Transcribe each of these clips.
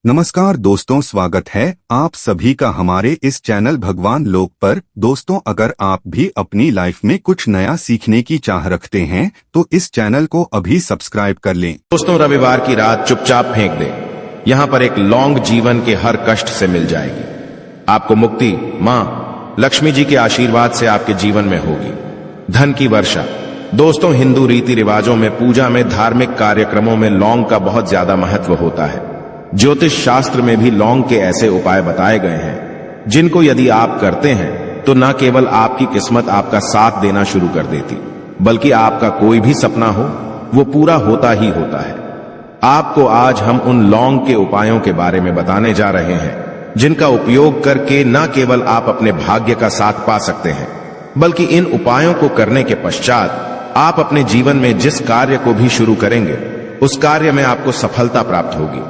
नमस्कार दोस्तों, स्वागत है आप सभी का हमारे इस चैनल भगवान लोक पर। दोस्तों, अगर आप भी अपनी लाइफ में कुछ नया सीखने की चाह रखते हैं तो इस चैनल को अभी सब्सक्राइब कर लें। दोस्तों, रविवार की रात चुपचाप फेंक दें। यहाँ पर एक लौंग जीवन के हर कष्ट से मिल जाएगी। आपको मुक्ति माँ लक्ष्मी जी के आशीर्वाद से आपके जीवन में होगी। धन की वर्षा। दोस्तों, हिंदू रीति रिवाजों में, पूजा में, धार्मिक कार्यक्रमों में लौंग का बहुत ज्यादा महत्व होता है। ज्योतिष शास्त्र में भी लौंग के ऐसे उपाय बताए गए हैं जिनको यदि आप करते हैं तो न केवल आपकी किस्मत आपका साथ देना शुरू कर देती, बल्कि आपका कोई भी सपना हो वो पूरा होता ही होता है। आपको आज हम उन लौंग के उपायों के बारे में बताने जा रहे हैं जिनका उपयोग करके न केवल आप अपने भाग्य का साथ पा सकते हैं, बल्कि इन उपायों को करने के पश्चात आप अपने जीवन में जिस कार्य को भी शुरू करेंगे उस कार्य में आपको सफलता प्राप्त होगी।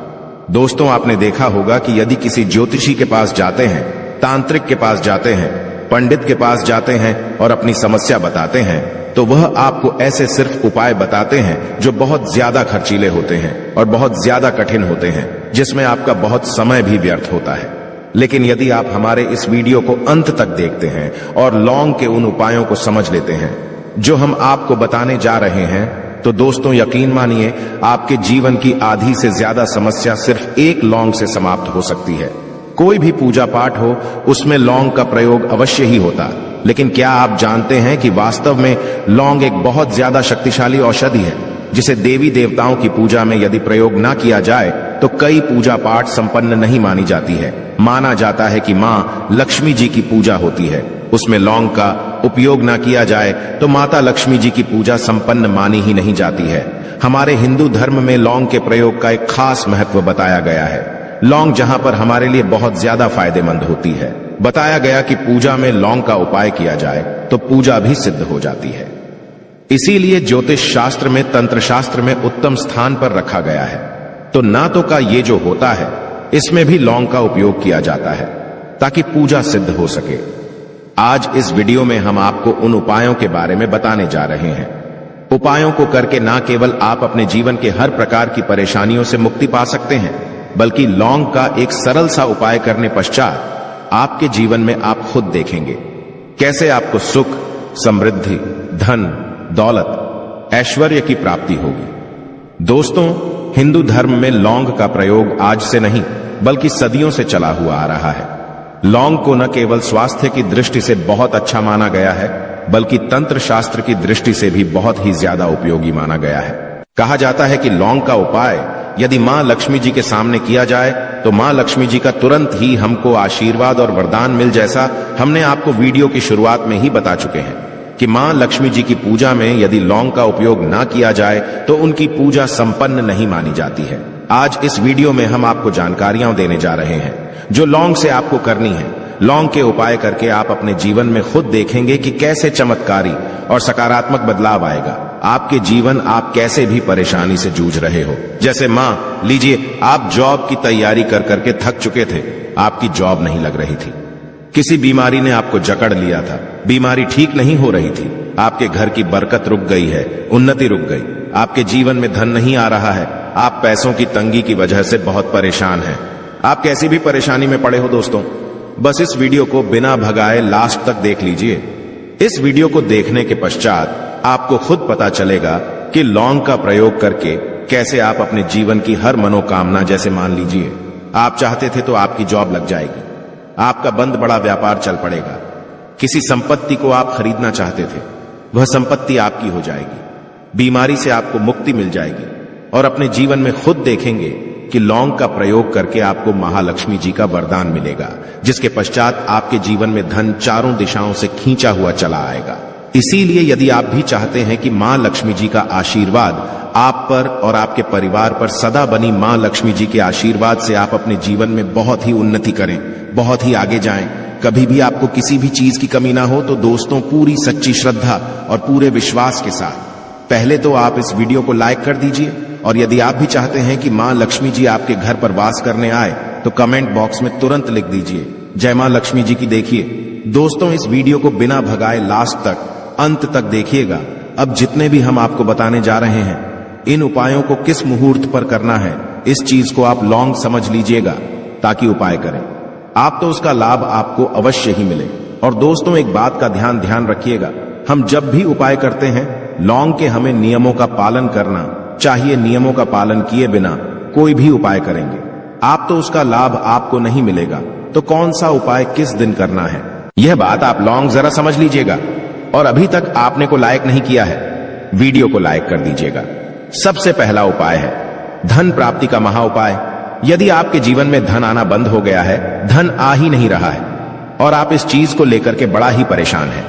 दोस्तों, आपने देखा होगा कि यदि किसी ज्योतिषी के पास जाते हैं, तांत्रिक के पास जाते हैं, पंडित के पास जाते हैं और अपनी समस्या बताते हैं तो वह आपको ऐसे सिर्फ उपाय बताते हैं जो बहुत ज्यादा खर्चीले होते हैं और बहुत ज्यादा कठिन होते हैं, जिसमें आपका बहुत समय भी व्यर्थ होता है। लेकिन यदि आप हमारे इस वीडियो को अंत तक देखते हैं और लौंग के उन उपायों को समझ लेते हैं जो हम आपको बताने जा रहे हैं, तो दोस्तों यकीन मानिए आपके जीवन की आधी से ज्यादा समस्या सिर्फ एक लौंग से समाप्त हो सकती है। कोई भी पूजा पाठ हो उसमें लौंग का प्रयोग अवश्य ही होता। लेकिन क्या आप जानते हैं कि वास्तव में लौंग एक बहुत ज्यादा शक्तिशाली औषधि है जिसे देवी देवताओं की पूजा में यदि प्रयोग ना किया जाए तो कई पूजा पाठ संपन्न नहीं मानी जाती है। माना जाता है कि माँ लक्ष्मी जी की पूजा होती है, उसमें लौंग का उपयोग ना किया जाए तो माता लक्ष्मी जी की पूजा संपन्न मानी ही नहीं जाती है। हमारे हिंदू धर्म में लौंग के प्रयोग का एक खास महत्व बताया गया है। लौंग जहां पर हमारे लिए बहुत ज्यादा फायदेमंद होती है, बताया गया कि पूजा में लौंग का उपाय किया जाए तो पूजा भी सिद्ध हो जाती है। इसीलिए ज्योतिष शास्त्र में, तंत्र शास्त्र में उत्तम स्थान पर रखा गया है। तो ना तो का ये जो होता है इसमें भी लौंग का उपयोग किया जाता है ताकि पूजा सिद्ध हो सके। आज इस वीडियो में हम आपको उन उपायों के बारे में बताने जा रहे हैं। उपायों को करके ना केवल आप अपने जीवन के हर प्रकार की परेशानियों से मुक्ति पा सकते हैं, बल्कि लौंग का एक सरल सा उपाय करने पश्चात आपके जीवन में आप खुद देखेंगे कैसे आपको सुख, समृद्धि, धन, दौलत, ऐश्वर्य की प्राप्ति होगी। दोस्तों, हिंदू धर्म में लौंग का प्रयोग आज से नहीं बल्कि सदियों से चला हुआ आ रहा है। लौंग को न केवल स्वास्थ्य की दृष्टि से बहुत अच्छा माना गया है, बल्कि तंत्र शास्त्र की दृष्टि से भी बहुत ही ज्यादा उपयोगी माना गया है। कहा जाता है कि लौंग का उपाय यदि मां लक्ष्मी जी के सामने किया जाए तो मां लक्ष्मी जी का तुरंत ही हमको आशीर्वाद और वरदान मिल जैसा हमने आपको वीडियो की शुरुआत में ही बता चुके हैं कि मां लक्ष्मी जी की पूजा में यदि लौंग का उपयोग ना किया जाए तो उनकी पूजा संपन्न नहीं मानी जाती है। आज इस वीडियो में हम आपको जानकारियां देने जा रहे हैं जो लौंग से आपको करनी है। लौंग के उपाय करके आप अपने जीवन में खुद देखेंगे कि कैसे चमत्कारी और सकारात्मक बदलाव आएगा। आपके जीवन, आप कैसे भी परेशानी से जूझ रहे हो, जैसे मां लीजिए आप जॉब की तैयारी कर करके थक चुके थे, आपकी जॉब नहीं लग रही थी, किसी बीमारी ने आपको जकड़ लिया था, बीमारी ठीक नहीं हो रही थी, आपके घर की बरकत रुक गई है, उन्नति रुक गई, आपके जीवन में धन नहीं आ रहा है, आप पैसों की तंगी की वजह से बहुत परेशान हैं। आप कैसी भी परेशानी में पड़े हो दोस्तों, बस इस वीडियो को बिना भगाए लास्ट तक देख लीजिए। इस वीडियो को देखने के पश्चात आपको खुद पता चलेगा कि लौंग का प्रयोग करके कैसे आप अपने जीवन की हर मनोकामना, जैसे मान लीजिए आप चाहते थे तो आपकी जॉब लग जाएगी, आपका बंद बड़ा व्यापार चल पड़ेगा, किसी संपत्ति को आप खरीदना चाहते थे वह संपत्ति आपकी हो जाएगी, बीमारी से आपको मुक्ति मिल जाएगी और अपने जीवन में खुद देखेंगे कि लौंग का प्रयोग करके आपको महालक्ष्मी जी का वरदान मिलेगा, जिसके पश्चात आपके जीवन में धन चारों दिशाओं से खींचा हुआ चला आएगा। इसीलिए यदि आप भी चाहते हैं कि मां लक्ष्मी जी का आशीर्वाद आप पर और आपके परिवार पर सदा बनी मां लक्ष्मी जी के आशीर्वाद से आप अपने जीवन में बहुत ही उन्नति करें, बहुत ही आगे जाएं, कभी भी आपको किसी भी चीज की कमी ना हो, तो दोस्तों पूरी सच्ची श्रद्धा और पूरे विश्वास के साथ पहले तो आप इस वीडियो को लाइक कर दीजिए, और यदि आप भी चाहते हैं कि मां लक्ष्मी जी आपके घर पर वास करने आए तो कमेंट बॉक्स में तुरंत लिख दीजिए जय मां लक्ष्मी जी की। देखिए दोस्तों, इस वीडियो को बिना भगाए लास्ट तक, अंत तक देखिएगा। अब जितने भी हम आपको बताने जा रहे हैं इन उपायों को किस मुहूर्त पर करना है, इस चीज को आप लौंग समझ लीजिएगा ताकि उपाय करें। आप तो उसका लाभ आपको अवश्य ही मिले। और दोस्तों, एक बात का ध्यान रखिएगा, हम जब भी उपाय करते हैं लौंग के हमें नियमों का पालन करना चाहिए। नियमों का पालन किए बिना कोई भी उपाय करेंगे आप तो उसका लाभ आपको नहीं मिलेगा। तो कौन सा उपाय किस दिन करना है, यह बात आप लौंग जरा समझ लीजिएगा। और अभी तक आपने को लाइक नहीं किया है, वीडियो को लाइक कर दीजिएगा। सबसे पहला उपाय है धन प्राप्ति का महा उपाय। यदि आपके जीवन में धन आना बंद हो गया है, धन आ ही नहीं रहा है और आप इस चीज को लेकर के बड़ा ही परेशान हैं,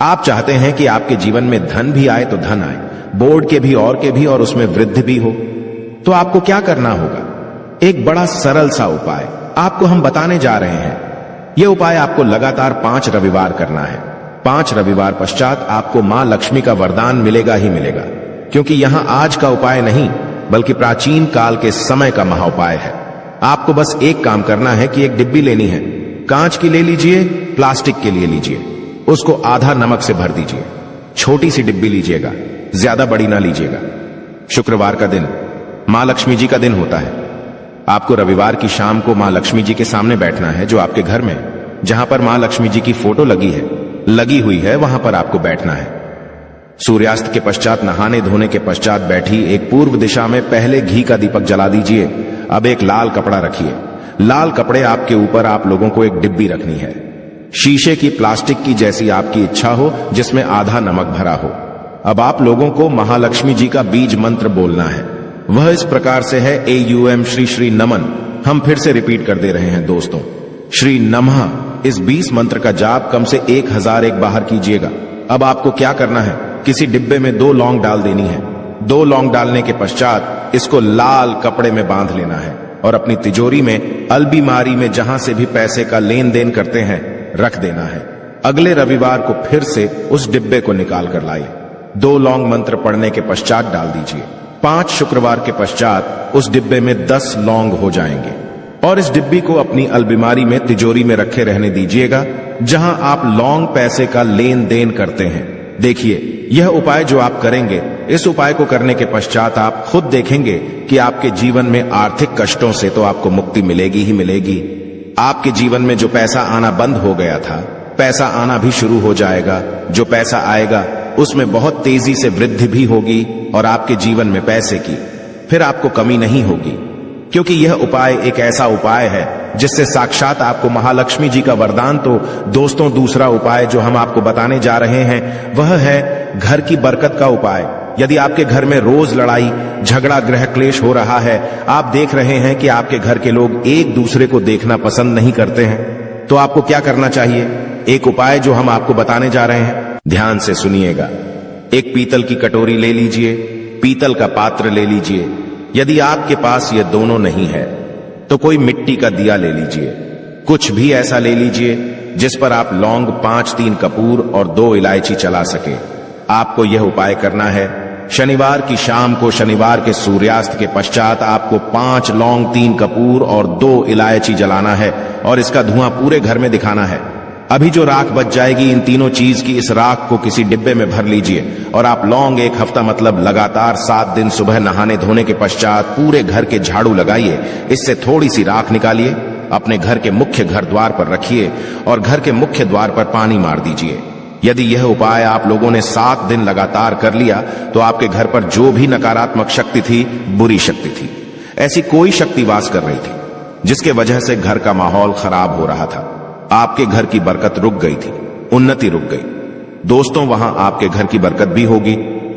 आप चाहते हैं कि आपके जीवन में धन भी आए तो धन आए, बोर्ड के भी और उसमें वृद्धि भी हो, तो आपको क्या करना होगा? एक बड़ा सरल सा उपाय आपको हम बताने जा रहे हैं। यह उपाय आपको लगातार 5 रविवार करना है। 5 रविवार पश्चात आपको मां लक्ष्मी का वरदान मिलेगा ही मिलेगा, क्योंकि यहां आज का उपाय नहीं बल्कि प्राचीन काल के समय का महा उपाय है। आपको बस एक काम करना है कि एक डिब्बी लेनी है, कांच की ले लीजिए, प्लास्टिक के लिए लीजिए, उसको आधा नमक से भर दीजिए। छोटी सी डिब्बी लीजिएगा, ज्यादा बड़ी ना लीजिएगा। शुक्रवार का दिन मां लक्ष्मी जी का दिन होता है। आपको रविवार की शाम को मां लक्ष्मी जी के सामने बैठना है, जो आपके घर में जहां पर मां लक्ष्मी जी की फोटो लगी हुई है वहां पर आपको बैठना है। सूर्यास्त के पश्चात नहाने धोने के पश्चात बैठी एक पूर्व दिशा में पहले घी का दीपक जला दीजिए। अब एक लाल कपड़ा रखिए। लाल कपड़े आपके ऊपर आप लोगों को एक डिब्बी रखनी है, शीशे की, प्लास्टिक की, जैसी आपकी इच्छा हो, जिसमें आधा नमक भरा हो। अब आप लोगों को महालक्ष्मी जी का बीज मंत्र बोलना है। वह इस प्रकार से है, AUM श्री श्री नमन। हम फिर से रिपीट कर दे रहे हैं दोस्तों, श्री नमः। इस 20 मंत्र का जाप कम से 1001 बाहर कीजिएगा। अब आपको क्या करना है, किसी डिब्बे में 2 लौंग डाल देनी है। 2 लौंग डालने के पश्चात इसको लाल कपड़े में बांध लेना है और अपनी तिजोरी में, अलमारी में, जहां से भी पैसे का लेन देन करते हैं, रख देना है। अगले रविवार को फिर से उस डिब्बे को निकाल कर लाइए। 2 लौंग मंत्र पढ़ने के पश्चात डाल दीजिए। 5 शुक्रवार के पश्चात उस डिब्बे में 10 लौंग हो जाएंगे और इस डिब्बी को अपनी अलमारी में, तिजोरी में रखे रहने दीजिएगा, जहां आप लौंग पैसे का लेन देन करते हैं। देखिए, यह उपाय जो आप करेंगे, इस उपाय को करने के पश्चात आप खुद देखेंगे कि आपके जीवन में आर्थिक कष्टों से तो आपको मुक्ति मिलेगी ही मिलेगी। आपके जीवन में जो पैसा आना बंद हो गया था, पैसा आना भी शुरू हो जाएगा। जो पैसा आएगा उसमें बहुत तेजी से वृद्धि भी होगी और आपके जीवन में पैसे की फिर आपको कमी नहीं होगी, क्योंकि यह उपाय एक ऐसा उपाय है जिससे साक्षात आपको महालक्ष्मी जी का वरदान। तो दोस्तों, दूसरा उपाय जो हम आपको बताने जा रहे हैं वह है घर की बरकत का उपाय। यदि आपके घर में रोज लड़ाई झगड़ा गृह क्लेश हो रहा है, आप देख रहे हैं कि आपके घर के लोग एक दूसरे को देखना पसंद नहीं करते हैं, तो आपको क्या करना चाहिए? एक उपाय जो हम आपको बताने जा रहे हैं, ध्यान से सुनिएगा। एक पीतल की कटोरी ले लीजिए, पीतल का पात्र ले लीजिए। यदि आपके पास ये दोनों नहीं है तो कोई मिट्टी का दिया ले लीजिए। कुछ भी ऐसा ले लीजिए जिस पर आप लौंग, 5-3 कपूर और 2 इलायची चला सके। आपको यह उपाय करना है शनिवार की शाम को। शनिवार के सूर्यास्त के पश्चात आपको 5 लौंग, 3 कपूर और 2 इलायची जलाना है और इसका धुआं पूरे घर में दिखाना है। अभी जो राख बच जाएगी, इन तीनों चीज की, इस राख को किसी डिब्बे में भर लीजिए और आप लौंग 1 हफ्ता मतलब लगातार 7 दिन सुबह नहाने धोने के पश्चात पूरे घर के झाड़ू लगाइए। इससे थोड़ी सी राख निकालिए, अपने घर के मुख्य घर द्वार पर रखिए और घर के मुख्य द्वार पर पानी मार दीजिए। यदि यह उपाय आप लोगों ने 7 दिन लगातार कर लिया तो आपके घर पर जो भी नकारात्मक शक्ति थी, बुरी शक्ति थी, ऐसी कोई शक्ति वास कर रही थी जिसके वजह से घर का माहौल खराब हो रहा था, आपके घर की बरकत रुक गई थी, उन्नति रुक गई। दोस्तों, वहां आपके घर की बरकत भी होगी,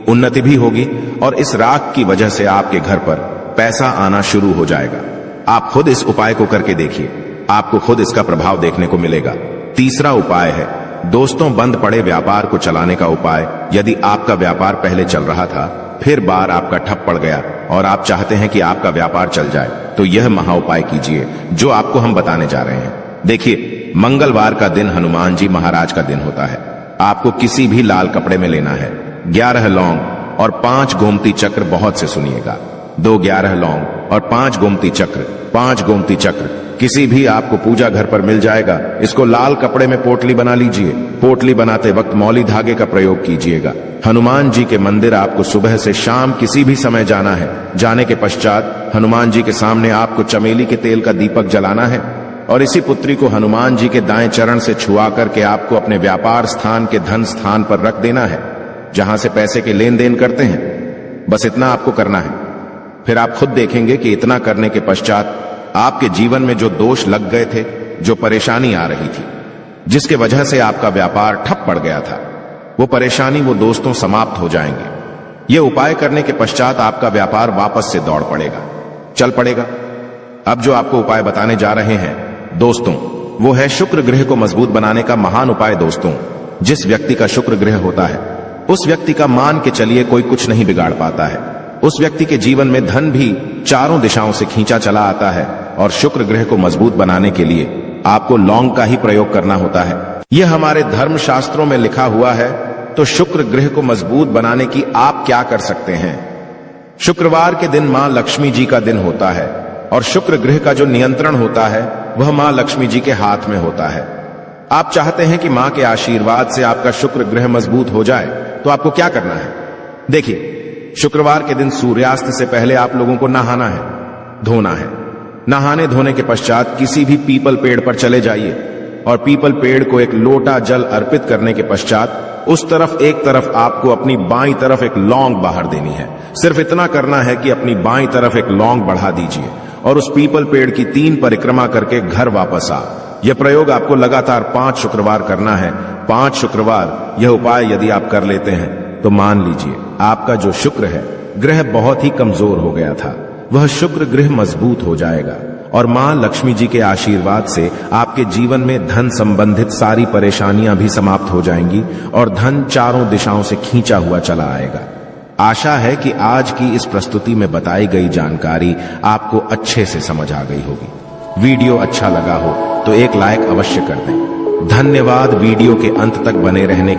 उन्नति भी होगी और इस राख की वजह से आपके घर पर पैसा आना शुरू हो जाएगा। आप खुद इस उपाय को करके देखिए, आपको खुद इसका प्रभाव देखने को मिलेगा। तीसरा उपाय है दोस्तों, बंद पड़े व्यापार को चलाने का उपाय। यदि आपका व्यापार पहले चल रहा था, फिर बार आपका ठप पड़ गया और आप चाहते हैं कि आपका व्यापार चल जाए, तो यह महा उपाय कीजिए जो आपको हम बताने जा रहे हैं। देखिए, मंगलवार का दिन हनुमान जी महाराज का दिन होता है। आपको किसी भी लाल कपड़े में लेना है 11 लौंग और 5 गोमती चक्र। बहुत से सुनिएगा, 2 11 लौंग और 5 गोमती चक्र। 5 गोमती चक्र किसी भी आपको पूजा घर पर मिल जाएगा। इसको लाल कपड़े में पोटली बना लीजिए। पोटली बनाते वक्त मौली धागे का प्रयोग कीजिएगा। हनुमान जी के मंदिर आपको सुबह से शाम किसी भी समय जाना है। जाने के पश्चात हनुमान जी के सामने आपको चमेली के तेल का दीपक जलाना है और इसी पुत्री को हनुमान जी के दाएं चरण से छुआ करके आपको अपने व्यापार स्थान के धन स्थान पर रख देना है, जहां से पैसे के लेन देन करते हैं। बस इतना आपको करना है। फिर आप खुद देखेंगे कि इतना करने के पश्चात आपके जीवन में जो दोष लग गए थे, जो परेशानी आ रही थी, जिसके वजह से आपका व्यापार ठप पड़ गया था, वो परेशानी, वो दोस्तों समाप्त हो जाएंगे। ये उपाय करने के पश्चात आपका व्यापार वापस से दौड़ पड़ेगा, चल पड़ेगा। अब जो आपको उपाय बताने जा रहे हैं दोस्तों, वो है शुक्र ग्रह को मजबूत बनाने का महान उपाय। दोस्तों, जिस व्यक्ति का शुक्र ग्रह होता है उस व्यक्ति का मान के चलिए कोई कुछ नहीं बिगाड़ पाता है। उस व्यक्ति के जीवन में धन भी चारों दिशाओं से खींचा चला आता है। और शुक्र ग्रह को मजबूत बनाने के लिए आपको लौंग का ही प्रयोग करना होता है। यह हमारे धर्म शास्त्रों में लिखा हुआ है। तो शुक्र ग्रह को मजबूत बनाने की आप क्या कर सकते हैं? शुक्रवार के दिन मां लक्ष्मी जी का दिन होता है और शुक्र ग्रह का जो नियंत्रण होता है वह मां लक्ष्मी जी के हाथ में होता है। आप चाहते हैं कि मां के आशीर्वाद से आपका शुक्र ग्रह मजबूत हो जाए, तो आपको क्या करना है? देखिए, शुक्रवार के दिन सूर्यास्त से पहले आप लोगों को नहाना है, धोना है। नहाने धोने के पश्चात किसी भी पीपल पेड़ पर चले जाइए और पीपल पेड़ को एक लोटा जल अर्पित करने के पश्चात उस तरफ एक तरफ आपको अपनी बाईं तरफ एक लौंग बाहर देनी है। सिर्फ इतना करना है कि अपनी बाईं तरफ एक लौंग बढ़ा दीजिए और उस पीपल पेड़ की 3 परिक्रमा करके घर वापस आ। यह प्रयोग आपको लगातार 5 शुक्रवार करना है। 5 शुक्रवार यह उपाय यदि आप कर लेते हैं तो मान लीजिए आपका जो शुक्र है ग्रह बहुत ही कमजोर हो गया था, वह शुक्र ग्रह मजबूत हो जाएगा और मां लक्ष्मी जी के आशीर्वाद से आपके जीवन में धन संबंधित सारी परेशानियां भी समाप्त हो जाएंगी और धन चारों दिशाओं से खींचा हुआ चला आएगा। आशा है कि आज की इस प्रस्तुति में बताई गई जानकारी आपको अच्छे से समझ आ गई होगी। वीडियो अच्छा लगा हो तो एक लाइक अवश्य कर दें। धन्यवाद वीडियो के अंत तक बने रहने